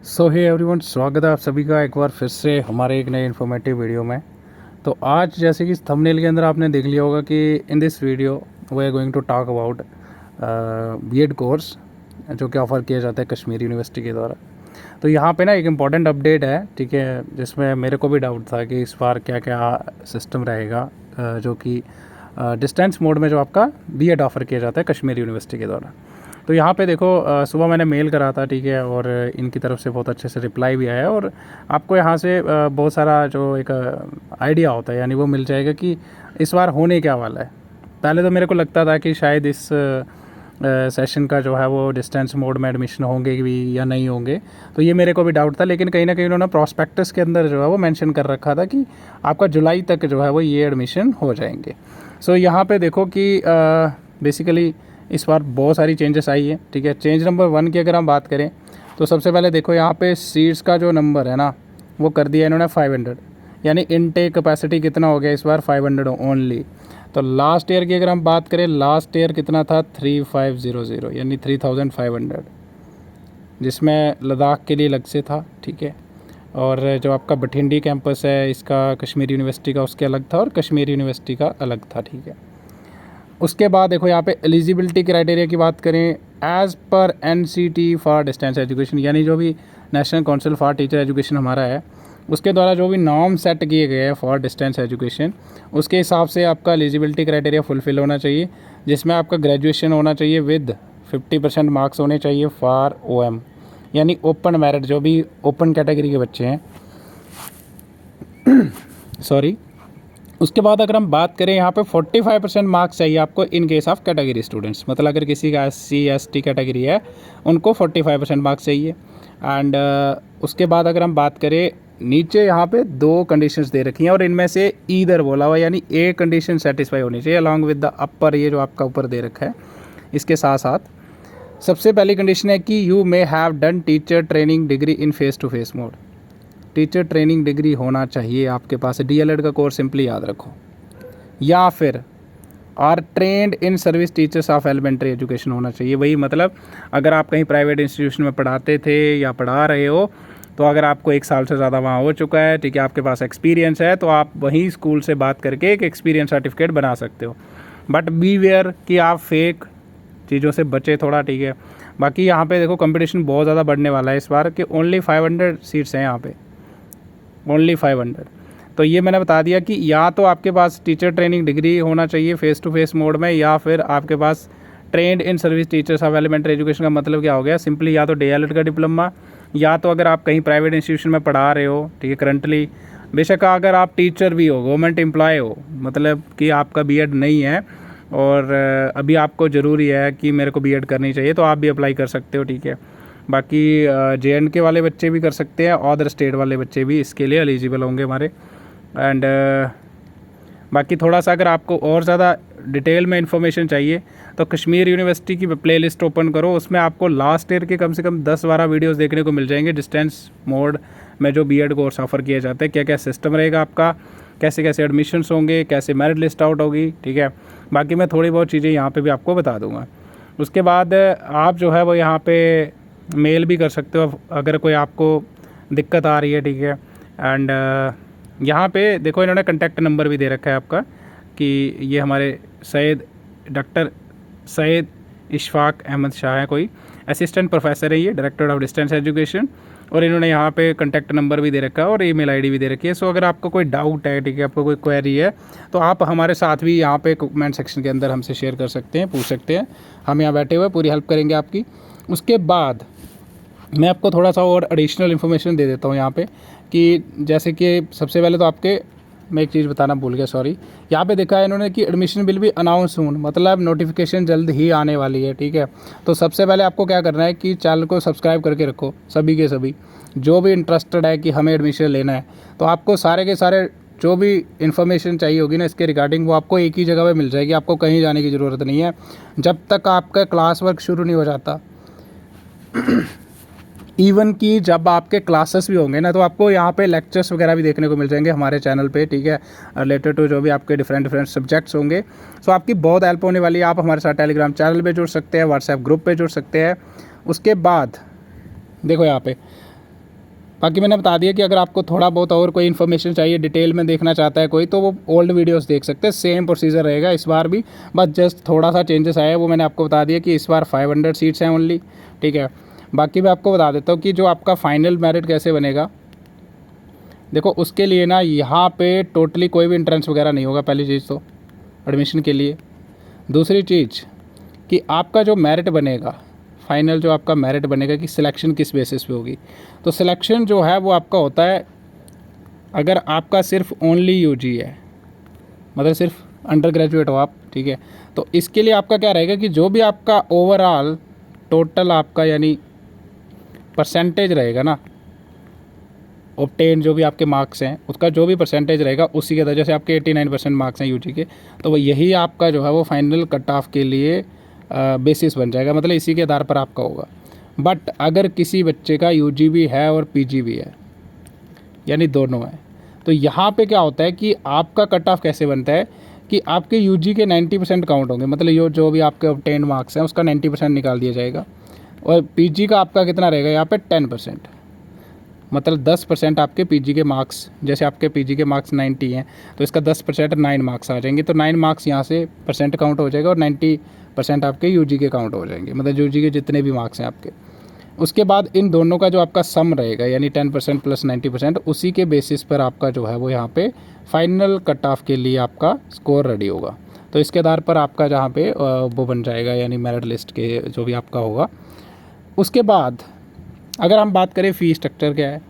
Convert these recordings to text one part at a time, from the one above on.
सो hey everyone, स्वागत है आप सभी का एक बार फिर से हमारे एक नए इन्फॉर्मेटिव वीडियो में। तो आज जैसे कि थंबनेल के अंदर आपने देख लिया होगा कि in this video we are going to talk about BEd course जो कि ऑफ़र किया जाता है कश्मीर यूनिवर्सिटी के द्वारा। तो यहाँ पे ना एक इम्पॉर्टेंट अपडेट है, ठीक है, जिसमें मेरे को भी डाउट था कि इस बार क्या क्या सिस्टम रहेगा जो कि डिस्टेंस मोड में जो आपका बीएड ऑफ़र किया जाता है कश्मीर यूनिवर्सिटी के द्वारा। तो यहाँ पे देखो सुबह मैंने मेल करा था, ठीक है, और इनकी तरफ से बहुत अच्छे से रिप्लाई भी आया और आपको यहाँ से बहुत सारा जो एक आइडिया होता है यानी वो मिल जाएगा कि इस बार होने क्या वाला है। पहले तो मेरे को लगता था कि शायद इस सेशन का जो है वो डिस्टेंस मोड में एडमिशन होंगे भी या नहीं होंगे, तो ये मेरे को भी डाउट था। लेकिन कहीं ना कहीं उन्होंने प्रॉस्पेक्टस के अंदर जो है वो मेंशन कर रखा था कि आपका जुलाई तक जो है वो ये एडमिशन हो जाएंगे। सो यहाँ पे देखो कि बेसिकली इस बार बहुत सारी चेंजेस आई है, ठीक है। चेंज नंबर 1 की अगर हम बात करें तो सबसे पहले देखो यहाँ पे सीट्स का जो नंबर है ना वो कर दिया इन्होंने 500, यानी इनटेक कैपेसिटी कितना हो गया इस बार 500 ओनली। तो लास्ट ईयर की अगर हम बात करें, लास्ट ईयर कितना था 3500 यानी 3500, जिसमें लद्दाख के लिए अलग से था, ठीक है। और जो आपका बठिंडी कैंपस है इसका कश्मीर यूनिवर्सिटी का उसके अलग था और कश्मीर यूनिवर्सिटी का अलग था, ठीक है। उसके बाद देखो यहाँ पे एलिजिबिलिटी क्राइटेरिया की बात करें, as per NCT for distance education, यानी जो भी national council for teacher education हमारा है उसके द्वारा जो भी नॉर्म सेट किए गए हैं फॉर डिस्टेंस एजुकेशन, उसके हिसाब से आपका एलिजिबिलिटी क्राइटेरिया फुलफिल होना चाहिए, जिसमें आपका ग्रेजुएशन होना चाहिए विद 50% मार्क्स होने चाहिए फॉर OM, यानी ओपन मेरिट, जो भी ओपन कैटेगरी के बच्चे हैं सॉरी। उसके बाद अगर हम बात करें यहाँ पे 45% मार्क्स चाहिए आपको in case of category students, मतलब अगर किसी का SC ST कैटेगरी है उनको 45% मार्क्स चाहिए। एंड उसके बाद अगर हम बात करें नीचे यहाँ पे 2 कंडीशंस दे रखी हैं और इनमें से ईदर बोला हुआ, यानी ए कंडीशन सेटिस्फाई होनी चाहिए अलॉन्ग विद द अपर, ये जो आपका ऊपर दे रखा है इसके साथ साथ। सबसे पहली कंडीशन है कि you may have done teacher training degree in face to face mode. Teacher training degree होना चाहिए आपके पास, DLED का कोर्स सिंपली याद रखो, या फिर are trained in service teachers of elementary education होना चाहिए। वही मतलब अगर आप कहीं प्राइवेट इंस्टीट्यूशन में पढ़ाते थे या पढ़ा रहे हो तो अगर आपको 1 साल से ज़्यादा वहाँ हो चुका है, ठीक है, आपके पास एक्सपीरियंस है, तो आप वहीं स्कूल से बात करके एक एक्सपीरियंस सर्टिफिकेट बना सकते हो। बट बी वेयर कि आप फेक चीज़ों से बचे थोड़ा, ठीक है। बाकी यहाँ पे देखो कंपटीशन बहुत ज़्यादा बढ़ने वाला है इस बार कि ओनली 500 सीट्स हैं यहाँ पे, ओनली 500। तो ये मैंने बता दिया कि या तो आपके पास टीचर ट्रेनिंग डिग्री होना चाहिए फेस टू फेस मोड में, या फिर आपके पास trained in service teachers of elementary education का मतलब क्या हो गया, सिंपली या तो DLED का डिप्लोमा, या तो अगर आप कहीं प्राइवेट इंस्टीट्यूशन में पढ़ा रहे हो, ठीक है, करंटली, बेशक अगर आप टीचर भी हो, गवर्नमेंट एम्प्लॉय हो, मतलब कि आपका BEd नहीं है और अभी आपको ज़रूरी है कि मेरे को BEd करनी चाहिए, तो आप भी अप्लाई कर सकते हो, ठीक है। बाकी JNK वाले बच्चे भी कर सकते हैं, अदर स्टेट वाले बच्चे भी इसके लिए एलिजिबल होंगे हमारे। एंड बाकी थोड़ा सा अगर आपको और ज़्यादा डिटेल में इन्फॉर्मेशन चाहिए तो कश्मीर यूनिवर्सिटी की प्लेलिस्ट ओपन करो, उसमें आपको लास्ट ईयर के कम से कम 10-12 वीडियोस देखने को मिल जाएंगे डिस्टेंस मोड में जो BEd कोर्स ऑफ़र किया जाता है, क्या क्या सिस्टम रहेगा आपका, कैसे कैसे एडमिशन्स होंगे, कैसे मेरिट लिस्ट आउट होगी, ठीक है। बाकी मैं थोड़ी बहुत चीज़ें यहाँ पर भी आपको बता दूँगा। उसके बाद आप जो है वो यहाँ पर मेल भी कर सकते हो अगर कोई आपको दिक्कत आ रही है, ठीक है। एंड यहाँ पे देखो इन्होंने कॉन्टैक्ट नंबर भी दे रखा है आपका कि ये हमारे डॉक्टर सैयद इशफाक अहमद शाह है, कोई असिस्टेंट प्रोफेसर है, ये डायरेक्टर ऑफ डिस्टेंस एजुकेशन, और इन्होंने यहाँ पे कॉन्टैक्ट नंबर भी दे रखा है और ईमेल ID भी दे रखी है। सो अगर आपको कोई डाउट है, ठीक है, आपको कोई क्वेरी है तो आप हमारे साथ भी यहाँ पे कमेंट सेक्शन के अंदर हमसे शेयर कर सकते हैं, पूछ सकते हैं, हम यहाँ बैठे हुए पूरी हेल्प करेंगे आपकी। उसके बाद मैं आपको थोड़ा सा और एडिशनल इन्फॉर्मेशन दे देता हूँ यहाँ पे कि जैसे कि सबसे पहले तो आपके मैं एक चीज़ बताना भूल गया, सॉरी। यहाँ पे देखा है इन्होंने कि एडमिशन बिल भी अनाउंस सून, मतलब नोटिफिकेशन जल्द ही आने वाली है, ठीक है। तो सबसे पहले आपको क्या करना है कि चैनल को सब्सक्राइब करके रखो, सभी के सभी जो भी इंटरेस्टेड है कि हमें एडमिशन लेना है, तो आपको सारे के सारे जो भी इन्फॉर्मेशन चाहिए होगी ना इसके रिगार्डिंग वो आपको एक ही जगह पे मिल जाएगी, आपको कहीं जाने की ज़रूरत नहीं है जब तक आपका क्लास वर्क शुरू नहीं हो जाता। इवन कि जब आपके क्लासेस भी होंगे ना तो आपको यहाँ पे लेक्चर्स वगैरह भी देखने को मिल जाएंगे हमारे चैनल पे, ठीक है, रिलेटेड टू जो भी आपके डिफरेंट सब्जेक्ट्स होंगे। सो आपकी बहुत हेल्प होने वाली है। आप हमारे साथ टेलीग्राम चैनल पे जुड़ सकते हैं, व्हाट्सएप ग्रुप पे जुड़ सकते हैं। उसके बाद देखो यहाँ पे बाकी मैंने बता दिया कि अगर आपको थोड़ा बहुत और कोई इन्फॉर्मेशन चाहिए, डिटेल में देखना चाहता है कोई, तो वो ओल्ड वीडियोस देख सकते हैं। सेम प्रोसीजर रहेगा इस बार भी, बस जस्ट थोड़ा सा चेंजेस आया है, वो मैंने आपको बता दिया कि इस बार 500 सीट्स हैं ओनली, ठीक है। बाकी मैं आपको बता देता हूँ कि जो आपका फाइनल मेरिट कैसे बनेगा। देखो उसके लिए ना यहाँ पे टोटली कोई भी एंट्रेंस वगैरह नहीं होगा, पहली चीज़ तो एडमिशन के लिए। दूसरी चीज़ कि आपका जो मेरिट बनेगा, फाइनल जो आपका मेरिट बनेगा कि सिलेक्शन किस बेसिस पे होगी, तो सिलेक्शन जो है वो आपका होता है अगर आपका सिर्फ ओनली यूजी है, मतलब सिर्फ अंडर ग्रेजुएट हो आप, ठीक है। तो इसके लिए आपका क्या रहेगा कि जो भी आपका ओवरऑल टोटल आपका यानी परसेंटेज रहेगा ना, ऑब्टेन जो भी आपके मार्क्स हैं उसका जो भी परसेंटेज रहेगा उसी के, जैसे आपके 89% मार्क्स हैं यूजी के, तो वो यही आपका जो है वो फाइनल कट ऑफ के लिए बेसिस बन जाएगा, मतलब इसी के आधार पर आपका होगा। बट अगर किसी बच्चे का यूजी भी है और पीजी भी है, यानी दोनों है, तो यहाँ पे क्या होता है कि आपका कट ऑफ कैसे बनता है कि आपके यूजी के 90% काउंट होंगे, मतलब जो भी आपके ऑब्टेन मार्क्स हैं उसका 90% निकाल दिया जाएगा, और पीजी का आपका कितना रहेगा यहाँ पे 10%, मतलब 10% आपके पीजी के मार्क्स, जैसे आपके पीजी के मार्क्स 90 हैं तो इसका 10% 9 मार्क्स आ जाएंगे, तो 9 मार्क्स यहाँ से परसेंट काउंट हो जाएगा और 90% आपके यूजी के काउंट हो जाएंगे, मतलब यूजी के जितने भी मार्क्स हैं आपके। उसके बाद इन दोनों का जो आपका सम रहेगा यानी 10% प्लस 90%, उसी के बेसिस पर आपका जो है वो यहाँ पे फाइनल कट ऑफ के लिए आपका स्कोर रेडी होगा। तो इसके आधार पर आपका जहाँ पे वो बन जाएगा यानी मेरिट लिस्ट के जो भी आपका होगा। उसके बाद अगर हम बात करें फ़ी स्ट्रक्चर क्या है,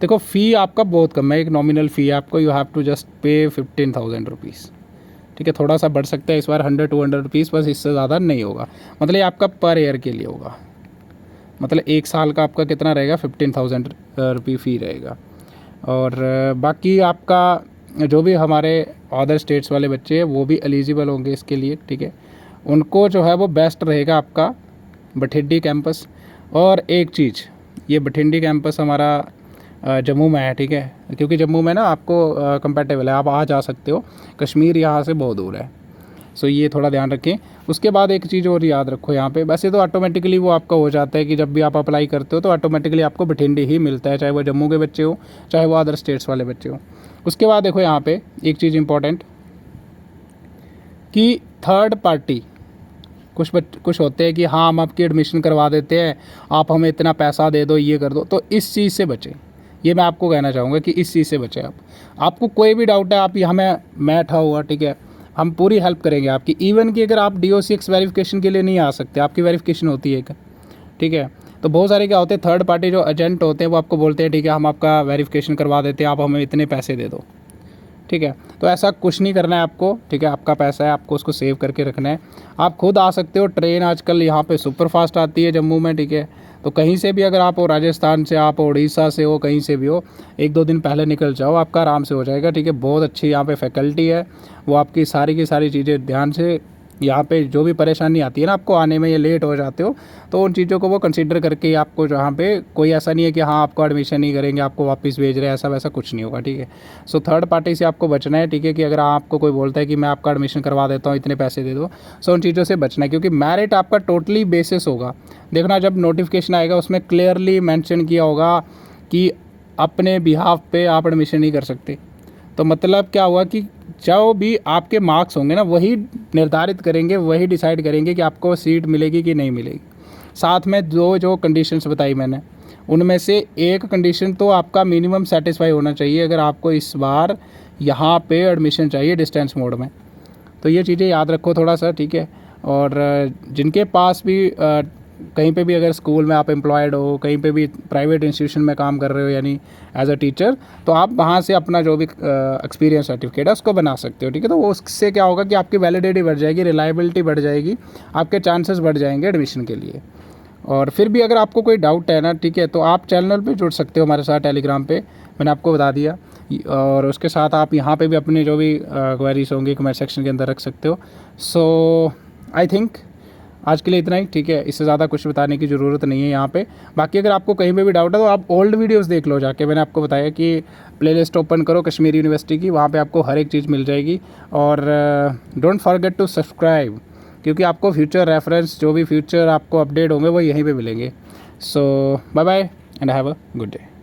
देखो फ़ी आपका बहुत कम है, एक नॉमिनल फ़ी है आपको, यू हैव टू जस्ट पे 15,000 रुपीज़, ठीक है। थोड़ा सा बढ़ सकता है इस बार 100-200 रुपीज़, बस इससे ज़्यादा नहीं होगा, मतलब ये आपका पर ईयर के लिए होगा, मतलब एक साल का आपका कितना रहेगा 15,000 रुपये फ़ी रहेगा। और बाकी आपका जो भी हमारे अदर स्टेट्स वाले बच्चे हैं वो भी एलिजिबल होंगे इसके लिए, ठीक है। उनको जो है वो बेस्ट रहेगा आपका बठिंडी कैंपस। और एक चीज़, ये बठिंडी कैंपस हमारा जम्मू में है, ठीक है, क्योंकि जम्मू में ना आपको कंपेटेबल है, आप आ जा सकते हो, कश्मीर यहाँ से बहुत दूर है, सो ये थोड़ा ध्यान रखें। उसके बाद एक चीज़ और याद रखो यहाँ पे, वैसे तो ऑटोमेटिकली वो आपका हो जाता है कि जब भी आप अप्लाई करते हो तो ऑटोमेटिकली आपको बठिंडी ही मिलता है, चाहे वो जम्मू के बच्चे हो चाहे वो अदर स्टेट्स वाले बच्चे हो। उसके बाद देखो यहाँ पे एक चीज़ इंपॉर्टेंट कि थर्ड पार्टी कुछ होते हैं कि हाँ हम आपकी एडमिशन करवा देते हैं, आप हमें इतना पैसा दे दो, ये कर दो, तो इस चीज़ से बचें। ये मैं आपको कहना चाहूँगा कि इस चीज़ से बचें आप। आपको कोई भी डाउट है आप हमें बैठा हुआ, ठीक है, हम पूरी हेल्प करेंगे आपकी। इवन कि अगर आप DO6 वेरिफिकेशन के लिए नहीं आ सकते, आपकी वेरिफिकेशन होती है एक, ठीक है, तो बहुत सारे क्या होते हैं थर्ड पार्टी जो एजेंट होते हैं वो आपको बोलते हैं ठीक है हम आपका वेरिफिकेशन करवा देते हैं, आप हमें इतने पैसे दे दो, ठीक है। तो ऐसा कुछ नहीं करना है आपको, ठीक है, आपका पैसा है, आपको उसको सेव करके रखना है। आप खुद आ सकते हो, ट्रेन आजकल यहाँ पे सुपर फास्ट आती है जम्मू में, ठीक है, तो कहीं से भी अगर आप हो, राजस्थान से आप उड़ीसा से हो, कहीं से भी हो, 1-2 दिन पहले निकल जाओ, आपका आराम से हो जाएगा, ठीक है। बहुत अच्छी यहाँ पे फैकल्टी है, वो आपकी सारी की सारी चीज़ें ध्यान से, यहाँ पे जो भी परेशानी आती है ना आपको आने में, ये लेट हो जाते हो, तो उन चीज़ों को वो कंसीडर करके ही आपको जहाँ पे कोई ऐसा नहीं है कि हाँ आपको एडमिशन नहीं करेंगे, आपको वापस भेज रहे हैं, ऐसा वैसा कुछ नहीं होगा, ठीक है। सो थर्ड पार्टी से आपको बचना है, ठीक है, कि अगर आपको कोई बोलता है कि मैं आपका एडमिशन करवा देता हूँ, इतने पैसे दे दो, सो उन चीज़ों से बचना है, क्योंकि मेरिट आपका टोटली बेसिस होगा। देखना जब नोटिफिकेशन आएगा उसमें क्लियरली मैंशन किया होगा कि अपने बिहाफ पे आप एडमिशन नहीं कर सकते। तो मतलब क्या हुआ कि जो भी आपके मार्क्स होंगे ना वही निर्धारित करेंगे, वही डिसाइड करेंगे कि आपको सीट मिलेगी कि नहीं मिलेगी। साथ में जो कंडीशंस बताई मैंने, उनमें से एक कंडीशन तो आपका मिनिमम सेटिस्फाई होना चाहिए अगर आपको इस बार यहाँ पे एडमिशन चाहिए डिस्टेंस मोड में। तो ये चीज़ें याद रखो थोड़ा सा, ठीक है। और जिनके पास भी कहीं पे भी अगर स्कूल में आप एम्प्लॉयड हो, कहीं पे भी प्राइवेट इंस्टीट्यूशन में काम कर रहे हो यानी एज अ टीचर, तो आप वहाँ से अपना जो भी एक्सपीरियंस सर्टिफिकेट है उसको बना सकते हो, ठीक है। तो वो उससे क्या होगा कि आपकी वैलिडिटी बढ़ जाएगी, रिलायबिलिटी बढ़ जाएगी, आपके चांसेस बढ़ जाएंगे एडमिशन के लिए। और फिर भी अगर आपको कोई डाउट है ना, ठीक है, तो आप चैनल पे जुड़ सकते हो हमारे साथ टेलीग्राम पे, मैंने आपको बता दिया। और उसके साथ आप यहाँ पे भी अपने जो भी क्वेरीज होंगी कमेंट सेक्शन के अंदर रख सकते हो। सो आई थिंक आज के लिए इतना ही, ठीक है, इससे ज़्यादा कुछ बताने की ज़रूरत नहीं है यहाँ पे। बाकी अगर आपको कहीं पे भी डाउट है तो आप ओल्ड वीडियोस देख लो जाके, मैंने आपको बताया कि प्लेलिस्ट ओपन करो कश्मीर यूनिवर्सिटी की, वहाँ पे आपको हर एक चीज़ मिल जाएगी। और डोंट फॉरगेट टू सब्सक्राइब, क्योंकि आपको फ्यूचर रेफरेंस जो भी फ्यूचर आपको अपडेट होंगे वो यहीं पर मिलेंगे। So bye bye and have a good day.